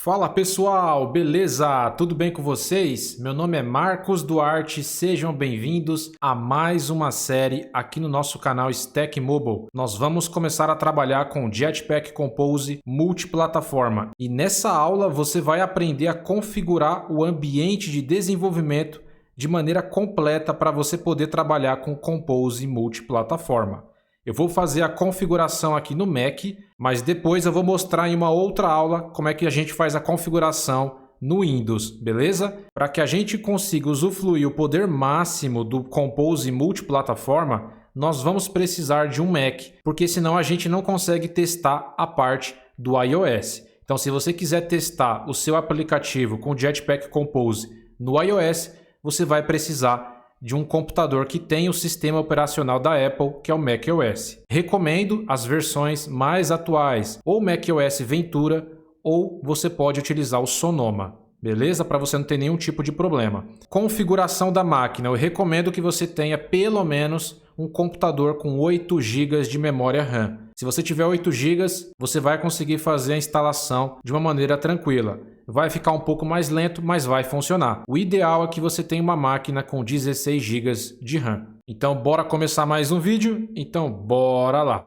Fala pessoal, beleza? Tudo bem com vocês? Meu nome é Marcos Duarte, sejam bem-vindos a mais uma série aqui no nosso canal Stack Mobile. Nós vamos começar a trabalhar com Jetpack Compose multiplataforma e nessa aula você vai aprender a configurar o ambiente de desenvolvimento de maneira completa para você poder trabalhar com Compose multiplataforma. Eu vou fazer a configuração aqui no Mac, mas depois eu vou mostrar em uma outra aula como é que a gente faz a configuração no Windows, beleza? Para que a gente consiga usufruir o poder máximo do Compose multiplataforma, nós vamos precisar de um Mac, porque senão a gente não consegue testar a parte do iOS. Então, se você quiser testar o seu aplicativo com Jetpack Compose no iOS, você vai precisar de um computador que tem o sistema operacional da Apple, que é o macOS. Recomendo as versões mais atuais, ou macOS Ventura, ou você pode utilizar o Sonoma, beleza? Para você não ter nenhum tipo de problema. Configuração da máquina, eu recomendo que você tenha pelo menos um computador com 8 GB de memória RAM. Se você tiver 8 GB, você vai conseguir fazer a instalação de uma maneira tranquila. Vai ficar um pouco mais lento, mas vai funcionar. O ideal é que você tenha uma máquina com 16 GB de RAM. Então, bora começar mais um vídeo? Então, bora lá!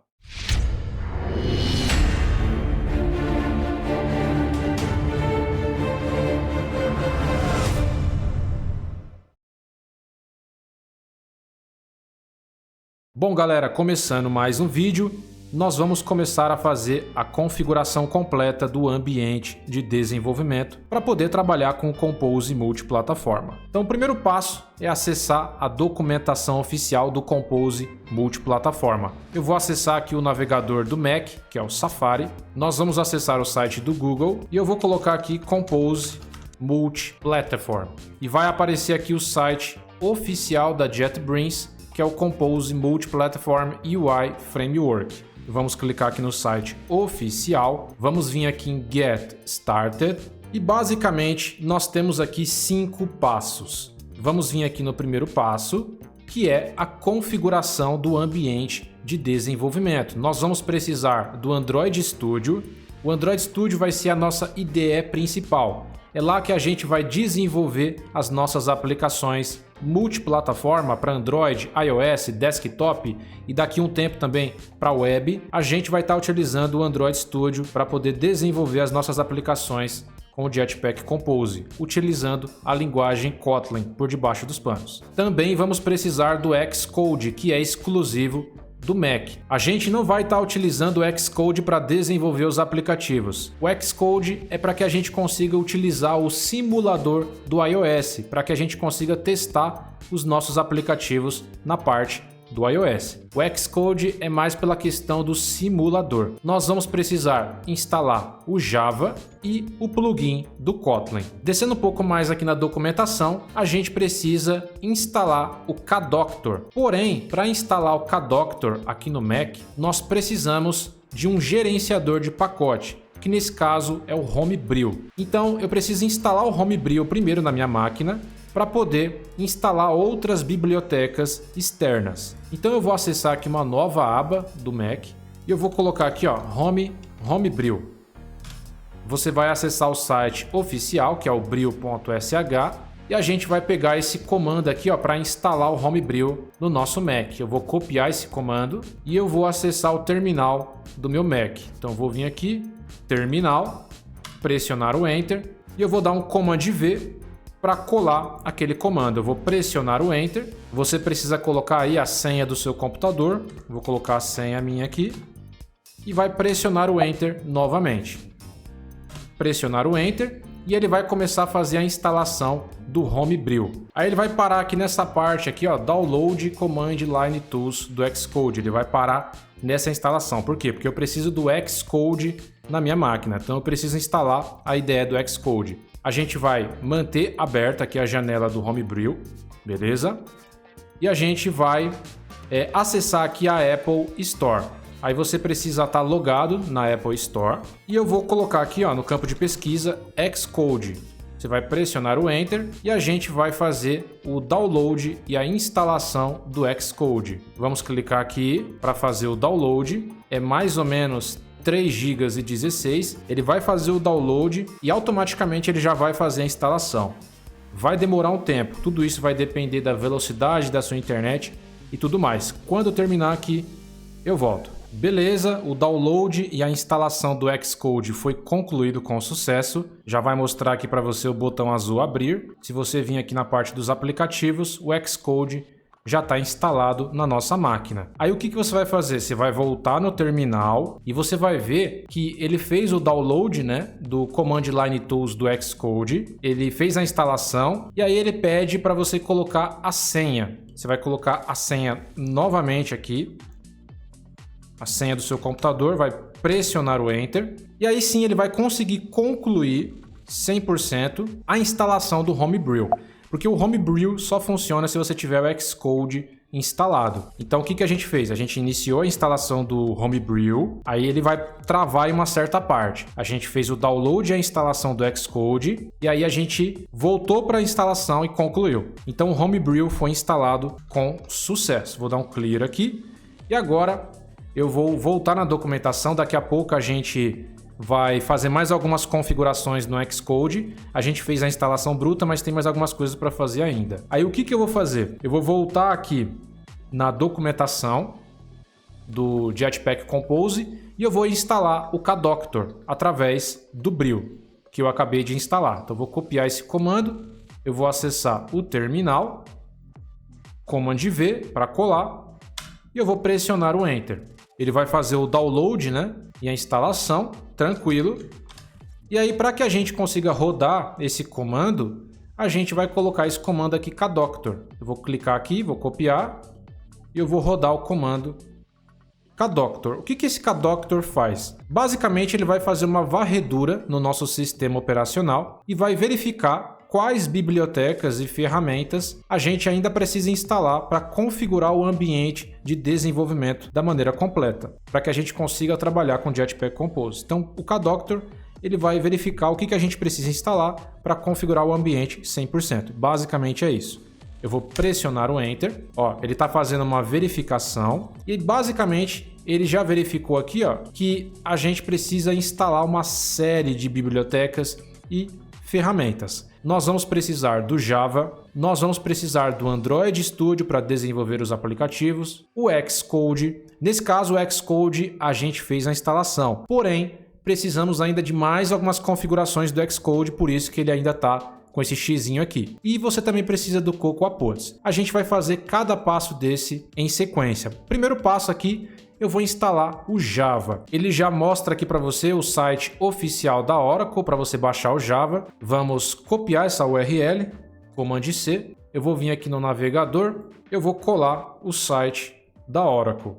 Bom, galera, começando mais um vídeo, nós vamos começar a fazer a configuração completa do ambiente de desenvolvimento para poder trabalhar com o Compose multiplataforma. Então, o primeiro passo é acessar a documentação oficial do Compose multiplataforma. Eu vou acessar aqui o navegador do Mac, que é o Safari. Nós vamos acessar o site do Google e eu vou colocar aqui Compose multiplataform. E vai aparecer aqui o site oficial da JetBrains, que é o Compose Multiplatform UI Framework. Vamos clicar aqui no site oficial, vamos vir aqui em Get Started e basicamente nós temos aqui 5 passos. Vamos vir aqui no primeiro passo, que é a configuração do ambiente de desenvolvimento. Nós vamos precisar do Android Studio. O Android Studio vai ser a nossa IDE principal. É lá que a gente vai desenvolver as nossas aplicações multiplataforma para Android, iOS, desktop e daqui a um tempo também para web. A gente vai estar utilizando o Android Studio para poder desenvolver as nossas aplicações com o Jetpack Compose, utilizando a linguagem Kotlin por debaixo dos panos. Também vamos precisar do Xcode, que é exclusivo do Mac. A gente não vai estar utilizando o Xcode para desenvolver os aplicativos. O Xcode é para que a gente consiga utilizar o simulador do iOS, para que a gente consiga testar os nossos aplicativos na parte do iOS. O Xcode é mais pela questão do simulador. Nós vamos precisar instalar o Java e o plugin do Kotlin. Descendo um pouco mais aqui na documentação, a gente precisa instalar o KDoctor. Porém, para instalar o KDoctor aqui no Mac, nós precisamos de um gerenciador de pacote, que nesse caso é o Homebrew. Então, eu preciso instalar o Homebrew primeiro na minha máquina, para poder instalar outras bibliotecas externas. Então eu vou acessar aqui uma nova aba do Mac e eu vou colocar aqui ó, Homebrew. Você vai acessar o site oficial, que é o brew.sh, e a gente vai pegar esse comando aqui para instalar o Homebrew no nosso Mac. Eu vou copiar esse comando e eu vou acessar o terminal do meu Mac. Então eu vou vir aqui, terminal, pressionar o Enter e eu vou dar um Command V para colar aquele comando. Eu vou pressionar o Enter. Você precisa colocar aí a senha do seu computador. Vou colocar a senha minha aqui. E vai pressionar o Enter novamente. Pressionar o Enter e ele vai começar a fazer a instalação do Homebrew. Aí ele vai parar aqui nessa parte aqui, ó, Download Command Line Tools do Xcode. Ele vai parar nessa instalação. Por quê? Porque eu preciso do Xcode na minha máquina. Então eu preciso instalar a IDE do Xcode. A gente vai manter aberta aqui a janela do Homebrew, beleza? E a gente vai acessar aqui a Apple Store. Aí você precisa estar logado na Apple Store. E eu vou colocar aqui ó, no campo de pesquisa Xcode. Você vai pressionar o Enter e a gente vai fazer o download e a instalação do Xcode. Vamos clicar aqui para fazer o download. É mais ou menos 3 GB e 16, ele vai fazer o download e automaticamente ele já vai fazer a instalação. Vai demorar um tempo, tudo isso vai depender da velocidade da sua internet e tudo mais. Quando eu terminar aqui, eu volto. Beleza, o download e a instalação do Xcode foi concluído com sucesso. Já vai mostrar aqui para você o botão azul abrir. Se você vir aqui na parte dos aplicativos, o Xcode já está instalado na nossa máquina. Aí o que você vai fazer? Você vai voltar no terminal e você vai ver que ele fez o download, né, do Command Line Tools do Xcode. Ele fez a instalação e aí ele pede para você colocar a senha. Você vai colocar a senha novamente aqui. A senha do seu computador, vai pressionar o Enter e aí sim ele vai conseguir concluir 100% a instalação do Homebrew. Porque o Homebrew só funciona se você tiver o Xcode instalado. Então o que a gente fez? A gente iniciou a instalação do Homebrew, aí ele vai travar em uma certa parte. A gente fez o download e a instalação do Xcode, e aí a gente voltou para a instalação e concluiu. Então o Homebrew foi instalado com sucesso. Vou dar um clear aqui, e agora eu vou voltar na documentação. Daqui a pouco a gente vai fazer mais algumas configurações no Xcode. A gente fez a instalação bruta, mas tem mais algumas coisas para fazer ainda. Aí o que eu vou fazer? Eu vou voltar aqui na documentação do Jetpack Compose e eu vou instalar o Kdoctor através do Brew, que eu acabei de instalar. Então eu vou copiar esse comando, eu vou acessar o terminal, Command V para colar e eu vou pressionar o Enter. Ele vai fazer o download, né, e a instalação, tranquilo. E aí, para que a gente consiga rodar esse comando, a gente vai colocar esse comando aqui, Kdoctor. Eu vou clicar aqui, vou copiar e eu vou rodar o comando Kdoctor. O que esse Kdoctor faz? Basicamente, ele vai fazer uma varredura no nosso sistema operacional e vai verificar quais bibliotecas e ferramentas a gente ainda precisa instalar para configurar o ambiente de desenvolvimento da maneira completa, para que a gente consiga trabalhar com Jetpack Compose. Então, o Kdoctor ele vai verificar o que a gente precisa instalar para configurar o ambiente 100%. Basicamente é isso. Eu vou pressionar o Enter. Ó, ele está fazendo uma verificação e basicamente ele já verificou aqui, ó, que a gente precisa instalar uma série de bibliotecas e ferramentas. Nós vamos precisar do Java, nós vamos precisar do Android Studio para desenvolver os aplicativos, o Xcode. Nesse caso, o Xcode a gente fez a instalação, porém, precisamos ainda de mais algumas configurações do Xcode, por isso que ele ainda está com esse xizinho aqui. E você também precisa do Cocoa Pods. A gente vai fazer cada passo desse em sequência. Primeiro passo aqui, eu vou instalar o Java. Ele já mostra aqui para você o site oficial da Oracle para você baixar o Java. Vamos copiar essa URL, Command C. Eu vou vir aqui no navegador, eu vou colar o site da Oracle.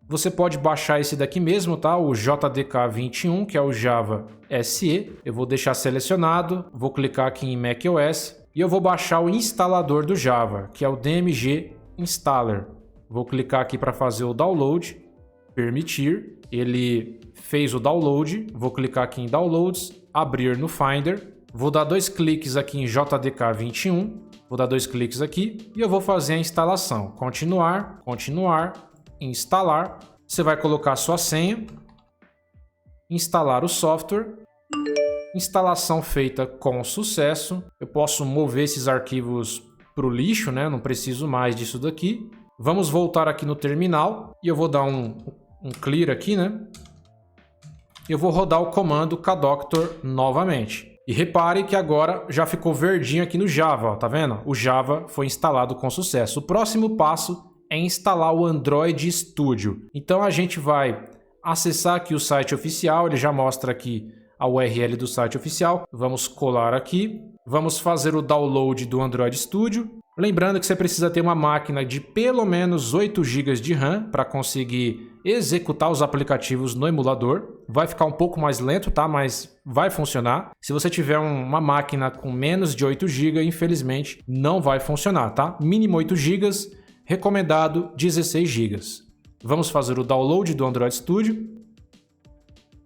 Você pode baixar esse daqui mesmo, tá? O JDK21, que é o Java SE. Eu vou deixar selecionado, vou clicar aqui em macOS e eu vou baixar o instalador do Java, que é o DMG Installer. Vou clicar aqui para fazer o download. Permitir, ele fez o download, vou clicar aqui em Downloads, abrir no Finder, vou dar 2 cliques aqui em JDK21, vou dar 2 cliques aqui e eu vou fazer a instalação. Continuar, instalar, você vai colocar a sua senha, instalar o software, instalação feita com sucesso. Eu posso mover esses arquivos para o lixo, né? Não preciso mais disso daqui. Vamos voltar aqui no terminal e eu vou dar um clear aqui, né? Eu vou rodar o comando Kdoctor novamente. E repare que agora já ficou verdinho aqui no Java, ó, tá vendo? O Java foi instalado com sucesso. O próximo passo é instalar o Android Studio. Então a gente vai acessar aqui o site oficial, ele já mostra aqui a URL do site oficial. Vamos colar aqui, vamos fazer o download do Android Studio. Lembrando que você precisa ter uma máquina de pelo menos 8 GB de RAM para conseguir executar os aplicativos no emulador. Vai ficar um pouco mais lento, tá? Mas vai funcionar. Se você tiver uma máquina com menos de 8 GB, infelizmente não vai funcionar, tá? Mínimo 8 GB, recomendado 16 GB. Vamos fazer o download do Android Studio.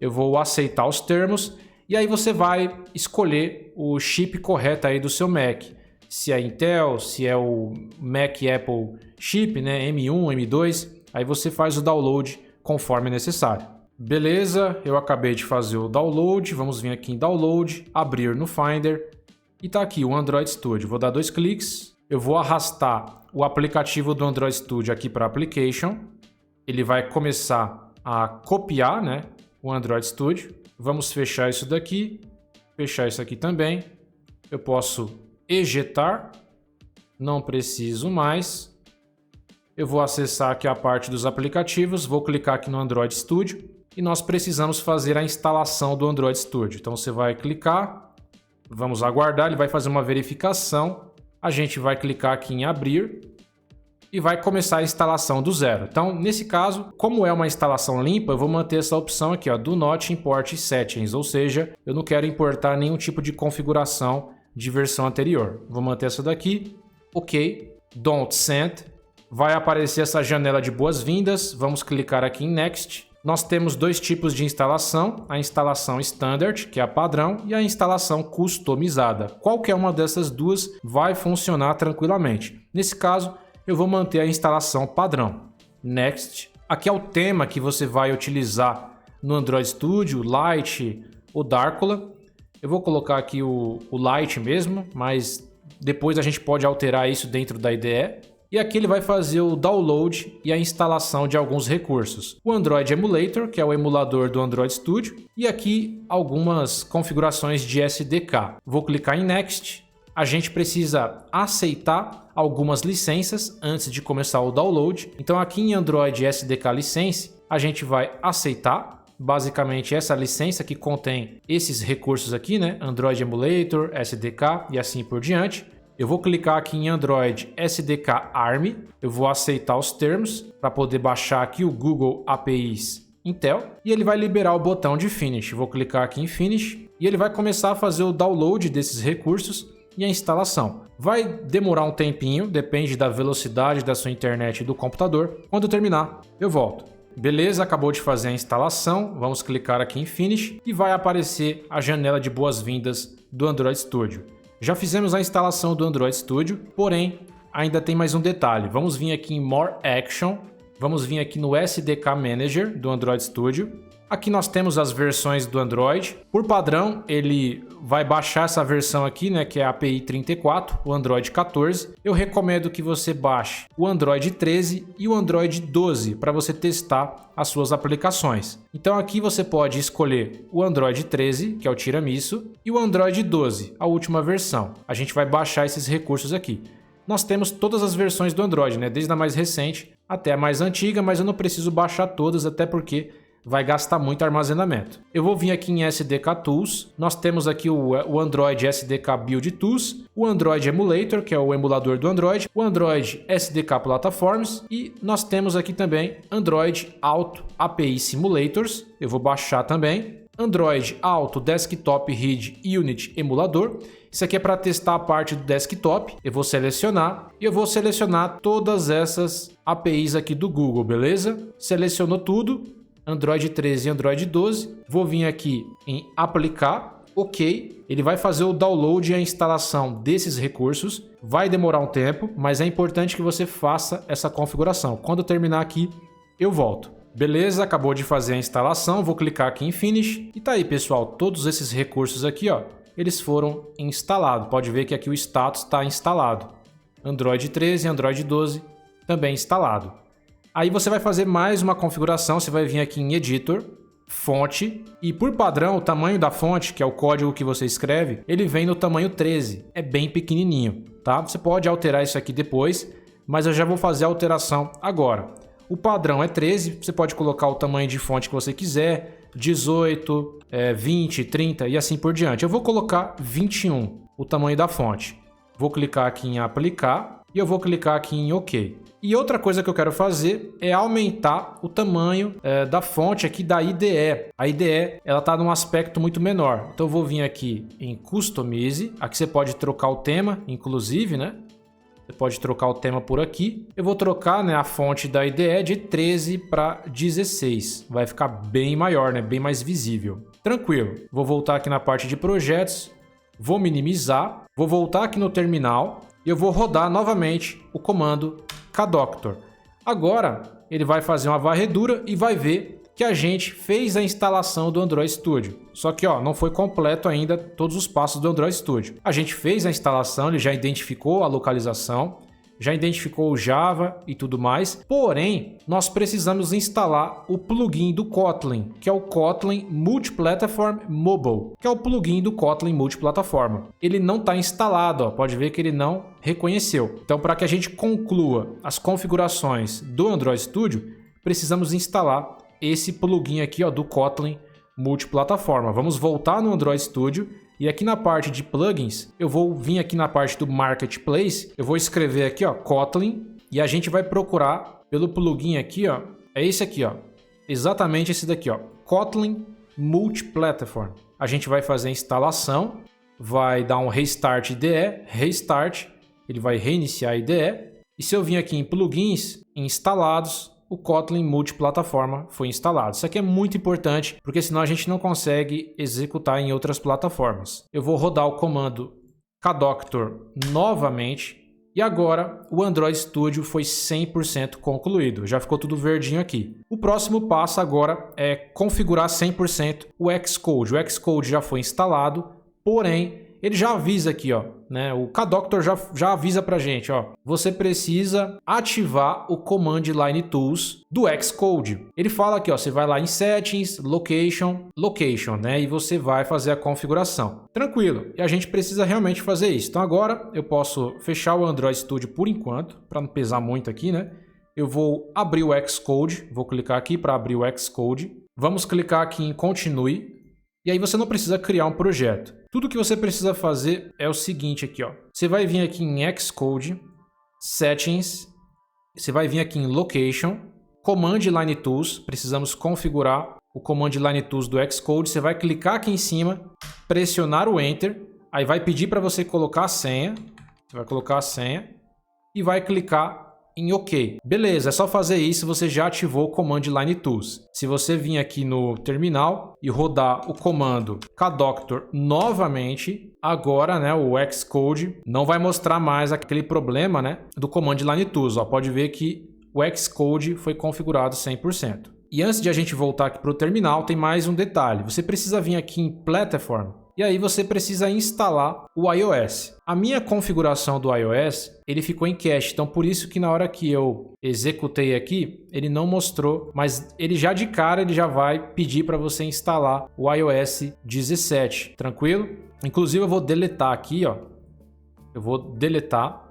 Eu vou aceitar os termos e aí você vai escolher o chip correto aí do seu Mac. Se é Intel, se é o Mac Apple chip, né, M1, M2, aí você faz o download conforme necessário. Beleza, eu acabei de fazer o download, vamos vir aqui em download, abrir no Finder e tá aqui o Android Studio. Vou dar 2 cliques, eu vou arrastar o aplicativo do Android Studio aqui para Application. Ele vai começar a copiar, né, o Android Studio. Vamos fechar isso daqui, fechar isso aqui também. Eu posso ejetar, não preciso mais. Eu vou acessar aqui a parte dos aplicativos, vou clicar aqui no Android Studio e nós precisamos fazer a instalação do Android Studio. Então você vai clicar, vamos aguardar, ele vai fazer uma verificação. A gente vai clicar aqui em abrir e vai começar a instalação do zero. Então, nesse caso, como é uma instalação limpa, eu vou manter essa opção aqui, ó, Do Not Import Settings, ou seja, eu não quero importar nenhum tipo de configuração de versão anterior. Vou manter essa daqui, ok, Don't Send, vai aparecer essa janela de boas-vindas, vamos clicar aqui em Next. Nós temos 2 tipos de instalação, a instalação Standard, que é a padrão, e a instalação customizada. Qualquer uma dessas duas vai funcionar tranquilamente. Nesse caso, eu vou manter a instalação padrão. Next. Aqui é o tema que você vai utilizar no Android Studio, Lite ou Dracula. Eu vou colocar aqui o Lite mesmo, mas depois a gente pode alterar isso dentro da IDE. E aqui ele vai fazer o download e a instalação de alguns recursos. O Android Emulator, que é o emulador do Android Studio. E aqui algumas configurações de SDK. Vou clicar em Next. A gente precisa aceitar algumas licenças antes de começar o download. Então aqui em Android SDK License, a gente vai aceitar basicamente essa licença que contém esses recursos aqui, né? Android Emulator, SDK e assim por diante. Eu vou clicar aqui em Android SDK ARM, eu vou aceitar os termos para poder baixar aqui o Google APIs Intel e ele vai liberar o botão de Finish. Vou clicar aqui em Finish e ele vai começar a fazer o download desses recursos e a instalação. Vai demorar um tempinho, depende da velocidade da sua internet e do computador. Quando terminar, eu volto. Beleza, acabou de fazer a instalação, vamos clicar aqui em Finish e vai aparecer a janela de boas-vindas do Android Studio. Já fizemos a instalação do Android Studio, porém ainda tem mais um detalhe. Vamos vir aqui em More Action, vamos vir aqui no SDK Manager do Android Studio. Aqui nós temos as versões do Android. Por padrão, ele vai baixar essa versão aqui, né, que é a API 34, o Android 14. Eu recomendo que você baixe o Android 13 e o Android 12 para você testar as suas aplicações. Então aqui você pode escolher o Android 13, que é o tiramisu, e o Android 12, a última versão. A gente vai baixar esses recursos aqui. Nós temos todas as versões do Android, né, desde a mais recente até a mais antiga, mas eu não preciso baixar todas, até porque vai gastar muito armazenamento. Eu vou vir aqui em SDK Tools, nós temos aqui o Android SDK Build Tools, o Android Emulator, que é o emulador do Android, o Android SDK Platforms e nós temos aqui também Android Auto API Simulators, eu vou baixar também, Android Auto Desktop Read Unit Emulador. Isso aqui é para testar a parte do desktop. Eu vou selecionar e eu vou selecionar todas essas APIs aqui do Google, beleza? Selecionou tudo. Android 13 e Android 12, vou vir aqui em aplicar, ok, ele vai fazer o download e a instalação desses recursos, vai demorar um tempo, mas é importante que você faça essa configuração. Quando eu terminar aqui, eu volto. Beleza, acabou de fazer a instalação, vou clicar aqui em Finish e tá aí pessoal, todos esses recursos aqui, ó, eles foram instalados, pode ver que aqui o status está instalado. Android 13 e Android 12 também instalado. Aí você vai fazer mais uma configuração, você vai vir aqui em Editor, Fonte, e por padrão o tamanho da fonte, que é o código que você escreve, ele vem no tamanho 13, é bem pequenininho, tá? Você pode alterar isso aqui depois, mas eu já vou fazer a alteração agora. O padrão é 13, você pode colocar o tamanho de fonte que você quiser, 18, 20, 30 e assim por diante. Eu vou colocar 21, o tamanho da fonte. Vou clicar aqui em Aplicar e eu vou clicar aqui em OK. E outra coisa que eu quero fazer é aumentar o tamanho da fonte aqui da IDE. A IDE ela está num aspecto muito menor. Então eu vou vir aqui em Customize. Aqui você pode trocar o tema, inclusive, né? Você pode trocar o tema por aqui. Eu vou trocar, né, a fonte da IDE de 13 para 16. Vai ficar bem maior, né? Bem mais visível. Tranquilo. Vou voltar aqui na parte de projetos. Vou minimizar. Vou voltar aqui no terminal. E eu vou rodar novamente o comando kdoctor. Agora ele vai fazer uma varredura e vai ver que a gente fez a instalação do Android Studio. Só que não foi completo ainda todos os passos do Android Studio. A gente fez a instalação, ele já identificou a localização, já identificou o Java e tudo mais, porém, nós precisamos instalar o plugin do Kotlin, que é o Kotlin Multiplatform Mobile, que é o plugin do Kotlin Multiplataforma. Ele não está instalado, pode ver que ele não reconheceu. Então, para que a gente conclua as configurações do Android Studio, precisamos instalar esse plugin aqui do Kotlin Multiplataforma. Vamos voltar no Android Studio. E aqui na parte de plugins, eu vou vir aqui na parte do Marketplace, eu vou escrever aqui, Kotlin, e a gente vai procurar pelo plugin aqui, é esse aqui, exatamente esse daqui, Kotlin Multiplatform. A gente vai fazer a instalação, vai dar um Restart IDE, Restart, ele vai reiniciar a IDE, e se eu vir aqui em plugins, em instalados, o Kotlin Multiplataforma foi instalado. Isso aqui é muito importante, porque senão a gente não consegue executar em outras plataformas. Eu vou rodar o comando kdoctor novamente, e agora o Android Studio foi 100% concluído. Já ficou tudo verdinho aqui. O próximo passo agora é configurar 100% o Xcode. O Xcode já foi instalado, porém, ele já avisa aqui, o kdoctor já avisa pra gente, você precisa ativar o Command Line Tools do Xcode. Ele fala aqui, você vai lá em Settings, Location, e você vai fazer a configuração. Tranquilo, e a gente precisa realmente fazer isso. Então agora eu posso fechar o Android Studio por enquanto, para não pesar muito aqui, né? Eu vou abrir o Xcode, vou clicar aqui para abrir o Xcode. Vamos clicar aqui em Continue. E aí você não precisa criar um projeto. Tudo que você precisa fazer é o seguinte aqui, Você vai vir aqui em Xcode, Settings, você vai vir aqui em Location, Command Line Tools, precisamos configurar o Command Line Tools do Xcode. Você vai clicar aqui em cima, pressionar o Enter, aí vai pedir para você colocar a senha, você vai colocar a senha e vai clicar em OK. Beleza, é só fazer isso, você já ativou o Command Line Tools. Se você vir aqui no terminal e rodar o comando kdoctor novamente, agora, o Xcode não vai mostrar mais aquele problema, do Command Line Tools. Pode ver que o Xcode foi configurado 100%. E antes de a gente voltar aqui para o terminal, tem mais um detalhe. Você precisa vir aqui em Platform, e aí você precisa instalar o iOS. A minha configuração do iOS, ele ficou em cache, então por isso que na hora que eu executei aqui, ele não mostrou, mas ele já de cara ele já vai pedir para você instalar o iOS 17, tranquilo? Inclusive eu vou deletar aqui, eu vou deletar.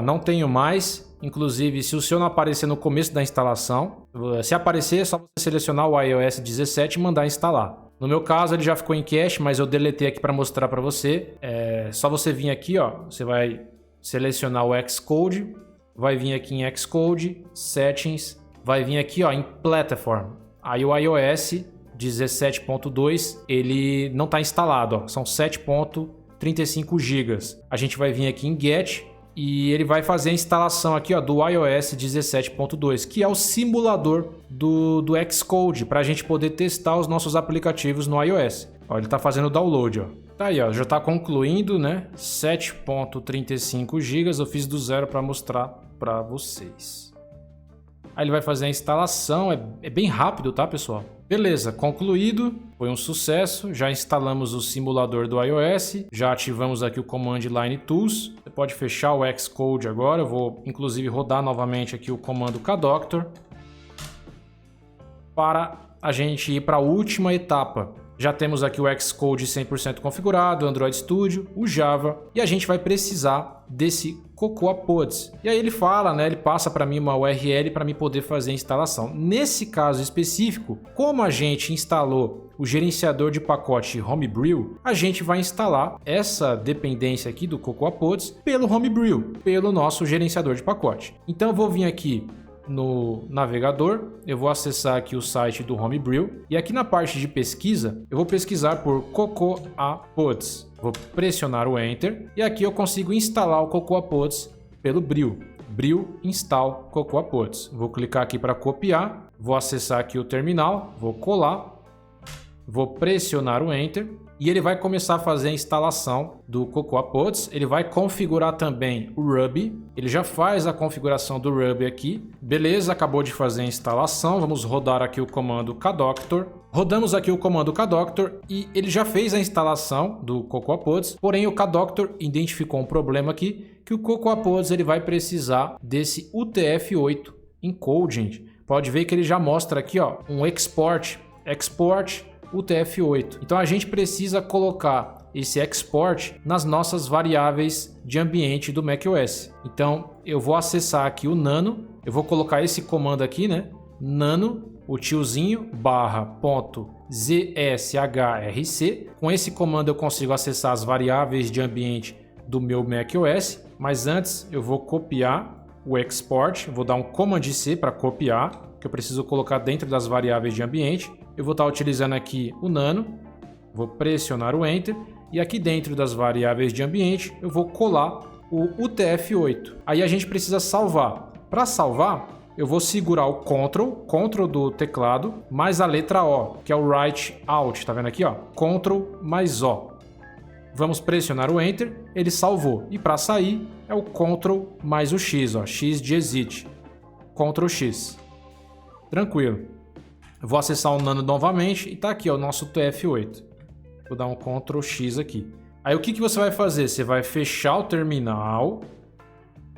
Não tenho mais. Inclusive, se o seu não aparecer no começo da instalação, se aparecer, é só você selecionar o iOS 17 e mandar instalar. No meu caso, ele já ficou em cache, mas eu deletei aqui para mostrar para você. É só você vir aqui, você vai selecionar o Xcode, vai vir aqui em Xcode, Settings, vai vir aqui em Platform. Aí o iOS 17.2, ele não está instalado, são 7.35 GB. A gente vai vir aqui em Get, e ele vai fazer a instalação aqui do iOS 17.2, que é o simulador do Xcode, para a gente poder testar os nossos aplicativos no iOS. Ele está fazendo o download. Tá aí, já está concluindo, 7.35 GB. Eu fiz do zero para mostrar para vocês. Aí ele vai fazer a instalação, é bem rápido, tá, pessoal? Beleza, concluído, foi um sucesso, já instalamos o simulador do iOS, já ativamos aqui o Command Line Tools. Você pode fechar o Xcode agora, eu vou inclusive rodar novamente aqui o comando kdoctor para a gente ir para a última etapa. Já temos aqui o Xcode 100% configurado, o Android Studio, o Java, e a gente vai precisar desse Cocoa Pods. E aí ele fala, ele passa para mim uma URL para mim poder fazer a instalação. Nesse caso específico, como a gente instalou o gerenciador de pacote Homebrew, a gente vai instalar essa dependência aqui do Cocoa Pods pelo Homebrew, pelo nosso gerenciador de pacote. Então eu vou vir aqui no navegador, eu vou acessar aqui o site do Homebrew e aqui na parte de pesquisa eu vou pesquisar por Cocoa Pods. Vou pressionar o Enter e aqui eu consigo instalar o Cocoa Pods pelo Brew. Brew install Cocoa Pods. Vou clicar aqui para copiar, vou acessar aqui o terminal, vou colar, vou pressionar o Enter e ele vai começar a fazer a instalação do CocoaPods. Ele vai configurar também o Ruby. Ele já faz a configuração do Ruby aqui. Beleza, acabou de fazer a instalação. Vamos rodar aqui o comando kdoctor. Rodamos aqui o comando kdoctor e ele já fez a instalação do CocoaPods. Porém, o kdoctor identificou um problema aqui, que o CocoaPods ele vai precisar desse UTF-8 encoding. Pode ver que ele já mostra aqui, ó, um export UTF-8. Então a gente precisa colocar esse export nas nossas variáveis de ambiente do macOS. Então eu vou acessar aqui o nano, eu vou colocar esse comando aqui, né? Nano, o tiozinho, /.zshrc. Com esse comando eu consigo acessar as variáveis de ambiente do meu macOS, mas antes eu vou copiar o export, vou dar um Command C para copiar, que eu preciso colocar dentro das variáveis de ambiente. Eu vou estar utilizando aqui o nano, vou pressionar o Enter, e aqui dentro das variáveis de ambiente eu vou colar o UTF-8. Aí a gente precisa salvar. Para salvar, eu vou segurar o Ctrl do teclado, mais a letra O, que é o Write Out, tá vendo aqui, ó? Ctrl mais O. Vamos pressionar o Enter, ele salvou. E para sair é o Ctrl mais o X, ó, X de exit. Ctrl X. Tranquilo. Eu vou acessar o nano novamente e tá aqui, ó, o nosso UTF-8. Vou dar um Ctrl X aqui. Aí o que você vai fazer? Você vai fechar o terminal.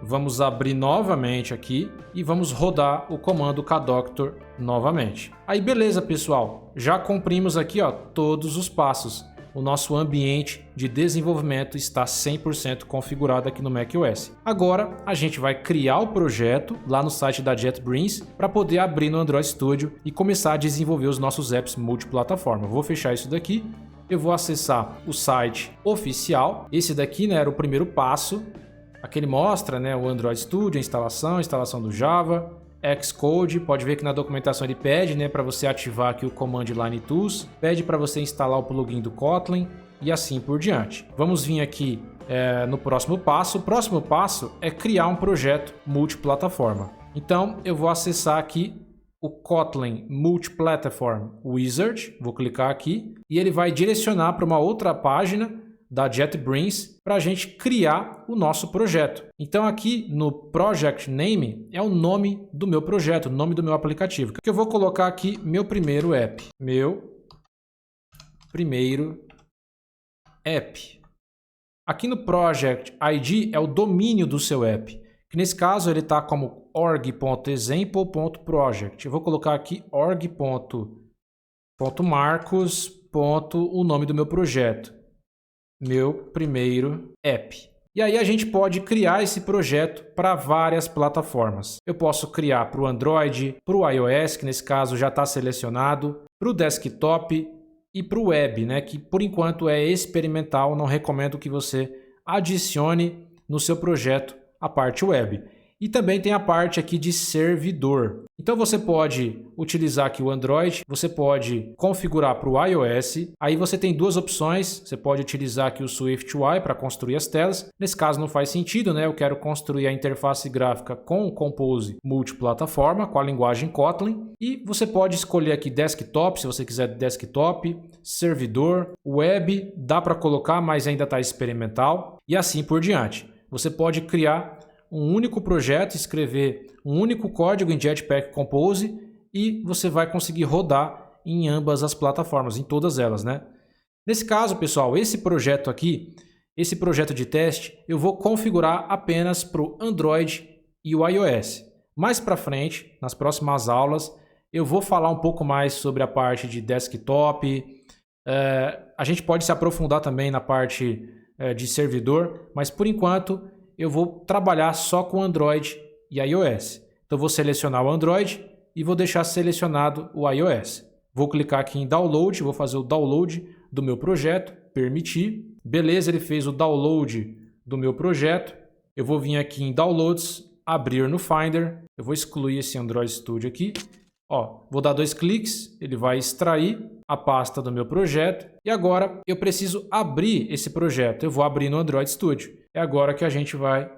Vamos abrir novamente aqui e vamos rodar o comando kdoctor novamente. Aí beleza, pessoal. Já cumprimos aqui, ó, todos os passos. O nosso ambiente de desenvolvimento está 100% configurado aqui no macOS. Agora a gente vai criar o projeto lá no site da JetBrains para poder abrir no Android Studio e começar a desenvolver os nossos apps multiplataforma. Vou fechar isso daqui. Eu vou acessar o site oficial. Esse daqui, né, era o primeiro passo. Aqui ele mostra, né, o Android Studio, a instalação do Java, Xcode. Pode ver que na documentação ele pede, né, para você ativar aqui o Command Line Tools, pede para você instalar o plugin do Kotlin e assim por diante. Vamos vir aqui no próximo passo. O próximo passo é criar um projeto multiplataforma. Então eu vou acessar aqui o Kotlin Multiplatform Wizard, vou clicar aqui e ele vai direcionar para uma outra página da JetBrains para a gente criar o nosso projeto. Então aqui no Project Name é o nome do meu projeto, o nome do meu aplicativo. Que eu vou colocar aqui meu primeiro app. Meu primeiro app. Aqui no Project ID é o domínio do seu app. Que nesse caso ele está como org.example.project. Eu vou colocar aqui org.marcos. O nome do meu projeto. Meu primeiro app. E aí a gente pode criar esse projeto para várias plataformas. Eu posso criar para o Android, para o iOS, que nesse caso já está selecionado, para o desktop e para o web, né, que por enquanto é experimental, não recomendo que você adicione no seu projeto a parte web. E também tem a parte aqui de servidor. Então você pode utilizar aqui o Android, você pode configurar para o iOS. Aí você tem duas opções, você pode utilizar aqui o SwiftUI para construir as telas. Nesse caso não faz sentido, né? Eu quero construir a interface gráfica com o Compose multiplataforma, com a linguagem Kotlin. E você pode escolher aqui desktop, se você quiser desktop, servidor, web, dá para colocar, mas ainda está experimental. E assim por diante. Você pode criar um único projeto, escrever um único código em Jetpack Compose e você vai conseguir rodar em ambas as plataformas, em todas elas, né? Nesse caso, pessoal, esse projeto aqui, esse projeto de teste, eu vou configurar apenas para o Android e o iOS. Mais para frente, nas próximas aulas, eu vou falar um pouco mais sobre a parte de desktop. A gente pode se aprofundar também na parte de servidor, mas por enquanto eu vou trabalhar só com Android e iOS. Então vou selecionar o Android e vou deixar selecionado o iOS. Vou clicar aqui em Download, vou fazer o download do meu projeto, permitir. Beleza, ele fez o download do meu projeto. Eu vou vir aqui em Downloads, abrir no Finder. Eu vou excluir esse Android Studio aqui. Ó, vou dar 2 cliques, ele vai extrair a pasta do meu projeto. E agora eu preciso abrir esse projeto. Eu vou abrir no Android Studio. É agora que a gente vai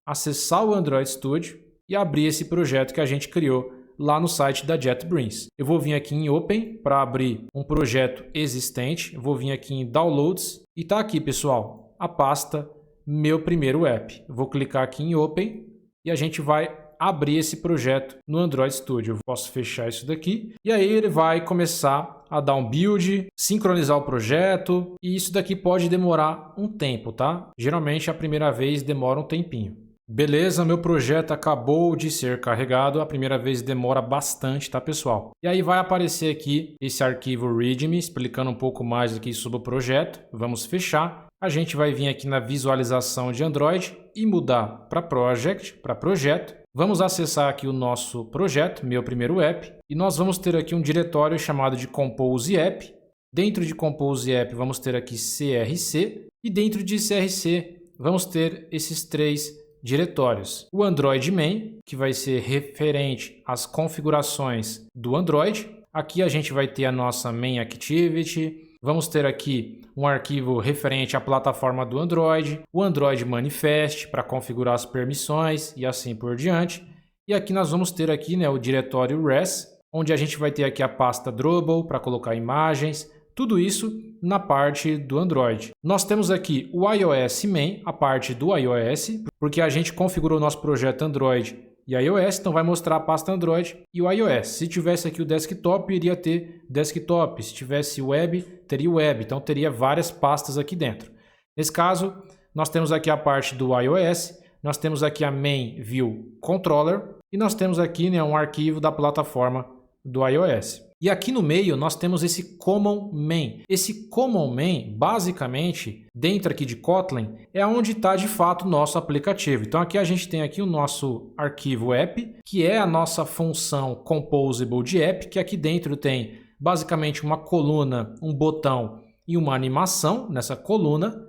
acessar o Android Studio e abrir esse projeto que a gente criou lá no site da JetBrains. Eu vou vir aqui em Open para abrir um projeto existente, eu vou vir aqui em Downloads e está aqui, pessoal, a pasta Meu Primeiro App. Eu vou clicar aqui em Open e a gente vai abrir esse projeto no Android Studio. Eu posso fechar isso daqui e aí ele vai começar a dar um build, sincronizar o projeto e isso daqui pode demorar um tempo, tá? Geralmente a primeira vez demora um tempinho. Beleza, meu projeto acabou de ser carregado, a primeira vez demora bastante, tá, pessoal? E aí vai aparecer aqui esse arquivo README explicando um pouco mais aqui sobre o projeto. Vamos fechar. A gente vai vir aqui na visualização de Android e mudar para Project, para projeto. Vamos acessar aqui o nosso projeto, Meu Primeiro App, e nós vamos ter aqui um diretório chamado de Compose App. Dentro de Compose App vamos ter aqui CRC e dentro de CRC vamos ter esses três diretórios. O Android Main, que vai ser referente às configurações do Android. Aqui a gente vai ter a nossa Main Activity. Vamos ter aqui um arquivo referente à plataforma do Android, o Android Manifest para configurar as permissões e assim por diante. E aqui nós vamos ter aqui, né, o diretório res, onde a gente vai ter aqui a pasta Drupal para colocar imagens, tudo isso na parte do Android. Nós temos aqui o iOS Main, a parte do iOS, porque a gente configurou o nosso projeto Android e iOS, então vai mostrar a pasta Android e o iOS. Se tivesse aqui o desktop, iria ter desktop. Se tivesse web, teria web. Então teria várias pastas aqui dentro. Nesse caso, nós temos aqui a parte do iOS, nós temos aqui a Main View Controller e nós temos aqui, né, um arquivo da plataforma do iOS. E aqui no meio nós temos esse Common Main. Esse Common Main, basicamente, dentro aqui de Kotlin, é onde está de fato o nosso aplicativo. Então aqui a gente tem aqui o nosso arquivo app, que é a nossa função composable de app, que aqui dentro tem basicamente uma coluna, um botão e uma animação nessa coluna.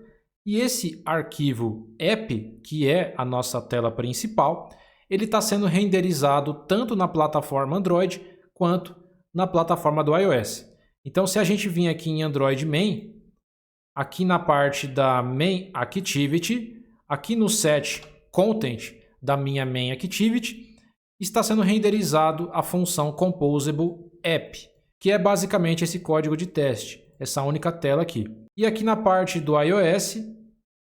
E esse arquivo app, que é a nossa tela principal, ele está sendo renderizado tanto na plataforma Android quanto na plataforma do iOS. Então, se a gente vir aqui em Android Main, aqui na parte da Main Activity, aqui no Set Content da minha Main Activity, está sendo renderizado a função Composable App, que é basicamente esse código de teste, essa única tela aqui. E aqui na parte do iOS,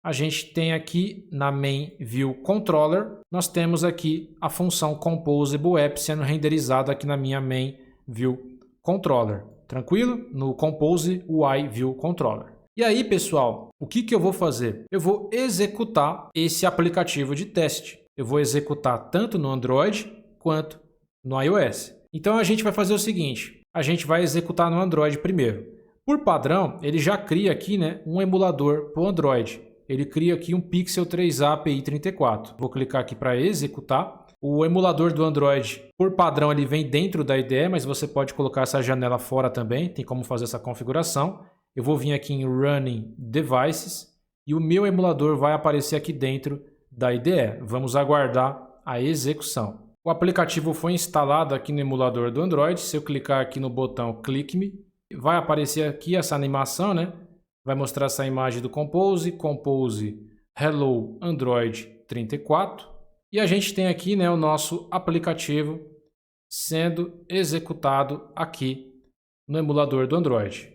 a gente tem aqui na Main View Controller, nós temos aqui a função Composable App sendo renderizada aqui na minha Main View Controller. Tranquilo? No Compose UI View Controller. E aí, pessoal, o que eu vou fazer? Eu vou executar esse aplicativo de teste. Eu vou executar tanto no Android quanto no iOS. Então a gente vai fazer o seguinte, a gente vai executar no Android primeiro. Por padrão, ele já cria aqui, né, um emulador para o Android. Ele cria aqui um Pixel 3a API 34. Vou clicar aqui para executar. O emulador do Android, por padrão, ele vem dentro da IDE, mas você pode colocar essa janela fora também, tem como fazer essa configuração. Eu vou vir aqui em Running Devices e o meu emulador vai aparecer aqui dentro da IDE. Vamos aguardar a execução. O aplicativo foi instalado aqui no emulador do Android. Se eu clicar aqui no botão Click Me, vai aparecer aqui essa animação, né? Vai mostrar essa imagem do Compose, Compose Hello Android 34. E a gente tem aqui, né, o nosso aplicativo sendo executado aqui no emulador do Android.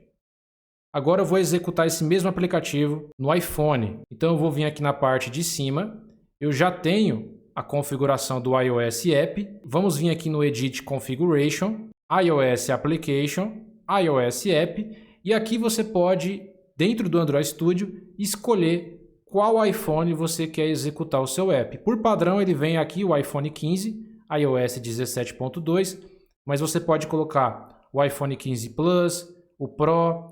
Agora eu vou executar esse mesmo aplicativo no iPhone. Então eu vou vir aqui na parte de cima. Eu já tenho a configuração do iOS App. Vamos vir aqui no Edit Configuration, iOS Application, iOS App. E aqui você pode, dentro do Android Studio, escolher qual iPhone você quer executar o seu app. Por padrão, ele vem aqui o iPhone 15, iOS 17.2, mas você pode colocar o iPhone 15 Plus, o Pro,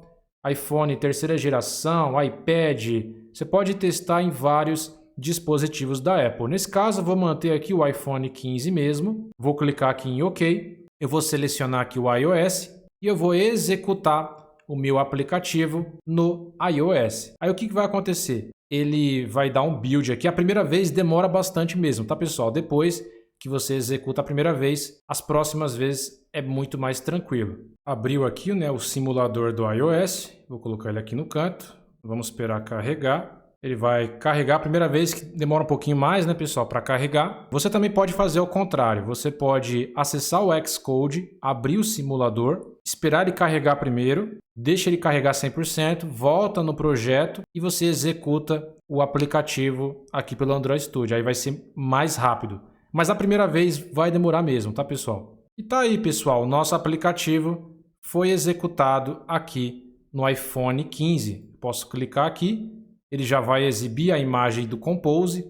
iPhone terceira geração, iPad. Você pode testar em vários dispositivos da Apple. Nesse caso, eu vou manter aqui o iPhone 15 mesmo. Vou clicar aqui em OK. Eu vou selecionar aqui o iOS e eu vou executar o meu aplicativo no iOS. Aí o que vai acontecer? Ele vai dar um build aqui. A primeira vez demora bastante mesmo, tá, pessoal? Depois que você executa a primeira vez, as próximas vezes é muito mais tranquilo. Abriu aqui, né, o simulador do iOS. Vou colocar ele aqui no canto. Vamos esperar carregar. Ele vai carregar a primeira vez, que demora um pouquinho mais, né, pessoal, para carregar. Você também pode fazer o contrário. Você pode acessar o Xcode, abrir o simulador, esperar ele carregar primeiro, deixa ele carregar 100%, volta no projeto e você executa o aplicativo aqui pelo Android Studio. Aí vai ser mais rápido. Mas a primeira vez vai demorar mesmo, tá, pessoal? E tá aí, pessoal, o nosso aplicativo foi executado aqui no iPhone 15. Posso clicar aqui. Ele já vai exibir a imagem do Compose,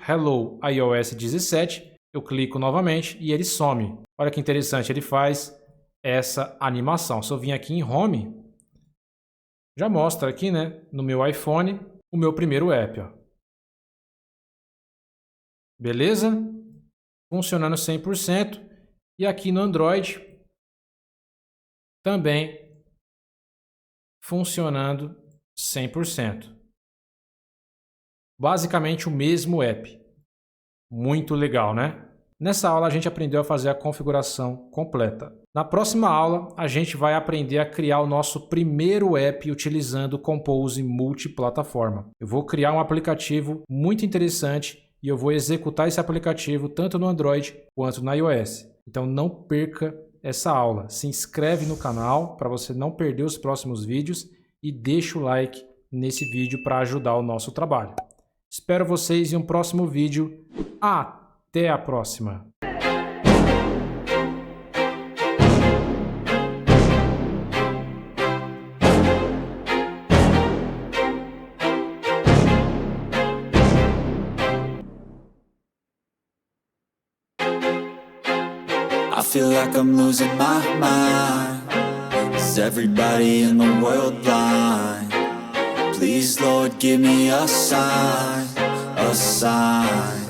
Hello iOS 17. Eu clico novamente e ele some. Olha que interessante, ele faz essa animação. Se eu vim aqui em Home, já mostra aqui, né, no meu iPhone, o meu primeiro app. Ó. Beleza? Funcionando 100%. E aqui no Android, também funcionando 100%. Basicamente o mesmo app. Muito legal, né? Nessa aula a gente aprendeu a fazer a configuração completa. Na próxima aula a gente vai aprender a criar o nosso primeiro app utilizando o Compose multiplataforma. Eu vou criar um aplicativo muito interessante e eu vou executar esse aplicativo tanto no Android quanto no iOS. Então não perca essa aula. Se inscreve no canal para você não perder os próximos vídeos e deixa o like nesse vídeo para ajudar o nosso trabalho. Espero vocês em um próximo vídeo. Até a próxima! I feel like I'm losing my mind. Is everybody in the world blind? Please, Lord, give me a sign, a sign.